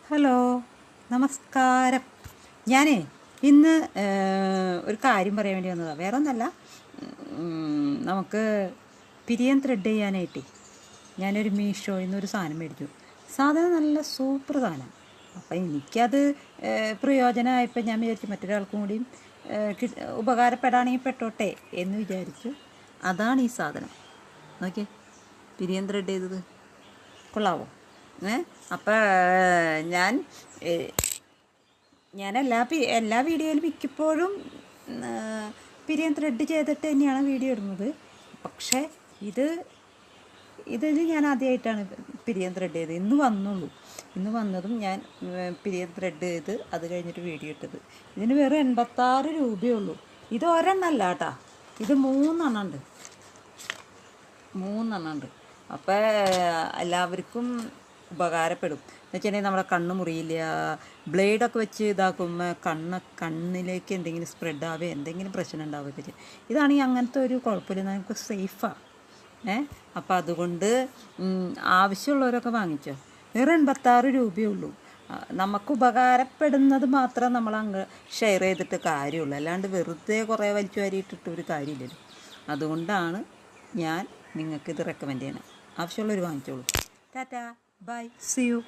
Hello, നമസ്കാരം. ഞാനേ ഇന്ന് ഒരു കാര്യം പറയാൻ വേണ്ടി വന്നതാണ്. വേറെ ഒന്നല്ല, നമുക്ക് പിരിയൻ ത്രെഡ് ചെയ്യാനായിട്ടേ ഞാനൊരു മീഷോയിൽ നിന്നൊരു സാധനം മേടിച്ചു. സാധനം നല്ല സൂപ്പർ സാധനം. അപ്പം എനിക്കത് പ്രയോജനമായപ്പോൾ ഞാൻ വിചാരിച്ചു മറ്റൊരാൾക്കും കൂടിയും ഉപകാരപ്പെടാണെങ്കിൽ പെട്ടോട്ടെ എന്ന് വിചാരിച്ചു. അതാണ് ഈ സാധനം. നോക്കിയേ, പിരിയൻ ത്രെഡ് ചെയ്തത് കൊള്ളാവോ? അപ്പം ഞാൻ എല്ലാ വീഡിയോയിലും മിക്കപ്പോഴും പിരിയൻ ത്രെഡ് ചെയ്തിട്ട് തന്നെയാണ് വീഡിയോ ഇടുന്നത്. പക്ഷേ ഇതിൽ ഞാൻ ആദ്യമായിട്ടാണ് പിരിയൻ ത്രെഡ് ചെയ്തത്. ഇന്ന് വന്നതും ഞാൻ പിരിയൻ ത്രെഡ് ചെയ്ത് അത് കഴിഞ്ഞിട്ട് വീഡിയോ ഇട്ടത്. ഇതിന് വെറും 86 രൂപയേ ഉള്ളൂ. ഇത് ഒരെണ്ണമല്ല കേട്ടോ, ഇത് മൂന്നെണ്ണം ഉണ്ട്. അപ്പോൾ എല്ലാവർക്കും ഉപകാരപ്പെടും. എന്ന് വെച്ചിട്ടുണ്ടെങ്കിൽ നമ്മുടെ കണ്ണ് മുറിയില്ല. ബ്ലേഡൊക്കെ വെച്ച് ഇതാക്കുമ്പോൾ കണ്ണിലേക്ക് എന്തെങ്കിലും സ്പ്രെഡ് ആവുക, എന്തെങ്കിലും പ്രശ്നം ഉണ്ടാവുകയൊക്കെ ചെയ്യും. ഇതാണെങ്കിൽ അങ്ങനത്തെ ഒരു കുഴപ്പമില്ല, നമുക്ക് സേഫാണ്. അപ്പോൾ അതുകൊണ്ട് ആവശ്യമുള്ളവരൊക്കെ വാങ്ങിച്ചോ. വേറെ 86 രൂപയേ ഉള്ളൂ. നമുക്ക് ഉപകാരപ്പെടുന്നത് മാത്രം നമ്മൾ ഷെയർ ചെയ്തിട്ട് കാര്യമുള്ളൂ, അല്ലാണ്ട് വെറുതെ കുറേ വലിച്ചു വാരിയിട്ടിട്ട് ഒരു കാര്യമില്ലല്ലോ. അതുകൊണ്ടാണ് ഞാൻ നിങ്ങൾക്കിത് റെക്കമെൻഡ് ചെയ്യണം. ആവശ്യമുള്ളവർ വാങ്ങിച്ചോളൂ. Tata, bye, see U.